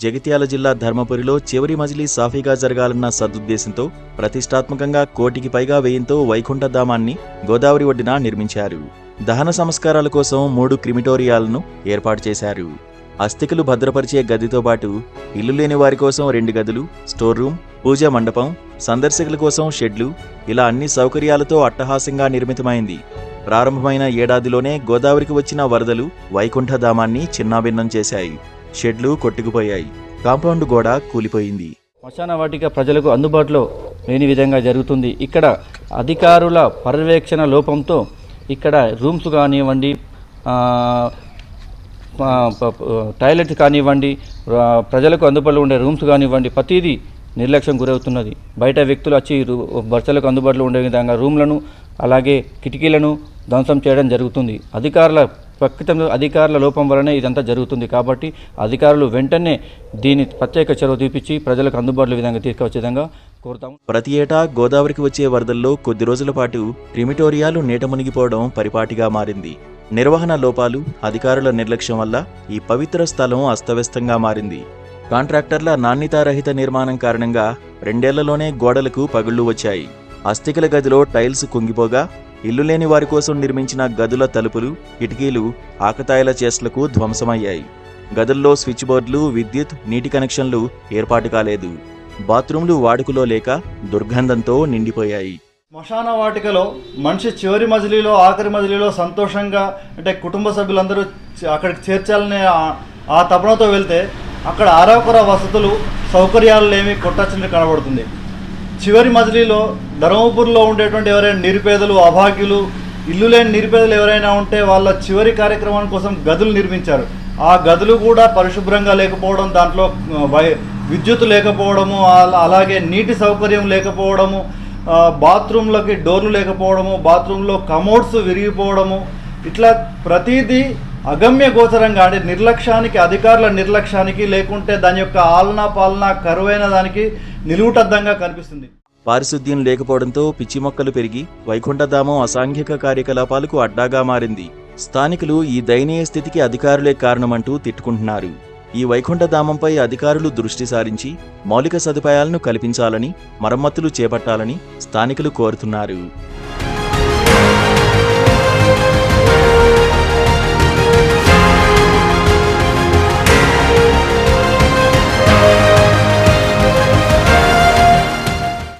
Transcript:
జగిత్యాల జిల్లా ధర్మపురిలో చివరి మజిలీ సాఫీగా జరగాలన్న సదుద్దేశంతో ప్రతిష్టాత్మకంగా 1 కోటికి పైగా వ్యయంతో వైకుంఠధామాన్ని గోదావరి ఒడ్డున నిర్మించారు. దహన సంస్కారాల కోసం 3 క్రిమిటోరియాలను ఏర్పాటు చేశారు. అస్థికలు భద్రపరిచే గదితో పాటు ఇల్లు లేని వారి కోసం 2 గదులు, స్టోర్ రూమ్, పూజా మండపం, సందర్శకుల కోసం షెడ్లు, ఇలా అన్ని సౌకర్యాలతో అట్టహాసంగా నిర్మితమైంది. ప్రారంభమైన ఏడాదిలోనే గోదావరికి వచ్చిన వరదలు వైకుంఠధామాన్ని చిన్నాభిన్నం చేశాయి. షెడ్లు కొట్టుకుపోయాయి. కాంపౌండ్ గోడ కూలిపోయింది. శ్మశాన వాటిక ప్రజలకు అందుబాటులో లేని విధంగా జరుగుతుంది. ఇక్కడ అధికారుల పర్యవేక్షణ లోపంతో ఇక్కడ రూమ్స్ కానివ్వండి, టాయిలెట్స్ కానివ్వండి, ప్రజలకు అందుబాటులో ఉండే రూమ్స్ కానివ్వండి, ప్రతిదీ నిర్లక్ష్యం గురవుతున్నది. బయట వ్యక్తులు వచ్చి భర్తలకు అందుబాటులో ఉండే విధంగా రూమ్లను అలాగే కిటికీలను ధ్వంసం చేయడం జరుగుతుంది. అధికారుల లోపం వలనే ఇదంతా జరుగుతుంది. కాబట్టి అధికారులు వెంటనే దీని ప్రత్యేక చొరవ చూపించి ప్రజలకు అందుబాటులో విధంగా తీసుకువచ్చే విధంగా కోరుతాము. ప్రతి ఏటా గోదావరికి వచ్చే వరదల్లో కొద్ది రోజుల పాటు క్రిమిటోరియాలు నీట మునిగిపోవడం పరిపాటిగా మారింది. నిర్వహణ లోపాలు, అధికారుల నిర్లక్ష్యం వల్ల ఈ పవిత్ర స్థలం అస్తవ్యస్తంగా మారింది. కాంట్రాక్టర్ల నాణ్యతారహిత నిర్మాణం కారణంగా 2 ఏళ్లలోనే గోడలకు పగుళ్లు వచ్చాయి. అస్థికల గదిలో టైల్స్ కుంగిపోగా ఇల్లు లేని వారి కోసం నిర్మించిన గదుల తలుపులు, కిటికీలు ఆకతాయిల చేష్టలకు ధ్వంసమయ్యాయి. గదుల్లో స్విచ్ బోర్డులు, విద్యుత్, నీటి కనెక్షన్లు ఏర్పాటు కాలేదు. బాత్రూంలు వాడుకలో లేక దుర్గంధంతో నిండిపోయాయి. శ్మశాన వాటికలో మనిషి చివరి మజిలీలో, ఆఖరి మజిలీలో సంతోషంగా అంటే కుటుంబ సభ్యులందరూ అక్కడికి చేర్చాలనే ఆ తపనతో వెళ్తే అక్కడ ఆరోగ్య వసతులు, సౌకర్యాలు లేమి కొట్టచ్చింది కనబడుతుంది. చివరి మజిలీలో ధర్మపురిలో ఉండేటువంటి ఎవరైనా నిరుపేదలు, అభాగ్యులు, ఇల్లు లేని నిరుపేదలు ఎవరైనా ఉంటే వాళ్ళ చివరి కార్యక్రమం కోసం గదులు నిర్మించారు. ఆ గదులు కూడా పరిశుభ్రంగా లేకపోవడం, దాంట్లో విద్యుత్ లేకపోవడము, అలాగే నీటి సౌకర్యం లేకపోవడము, బాత్రూంలకి డోర్లు లేకపోవడము, బాత్రూంలో కమోడ్స్ విరిగిపోవడము, ఇట్లా ప్రతిదీ అగమ్య గోచరంగా అంటే నిర్లక్ష్యానికి, అధికారుల నిర్లక్ష్యానికి, లేకుంటే దాని యొక్క ఆలనా పాలనా కరువైన దానికి నిలువుటద్దంగా కనిపిస్తుంది. పారిశుద్ధ్యం లేకపోవడంతో పిచ్చి మొక్కలు పెరిగి వైకుంఠధామం అసాంఘిక కార్యకలాపాలకు అడ్డాగా మారింది. స్థానికులు ఈ దయనీయ స్థితికి అధికారులే కారణమంటూ తిట్టుకుంటున్నారు. ఈ వైకుంఠధామంపై అధికారులు దృష్టి సారించి మౌలిక సదుపాయాలను కల్పించాలని, మరమ్మతులు చేపట్టాలని స్థానికులు కోరుతున్నారు.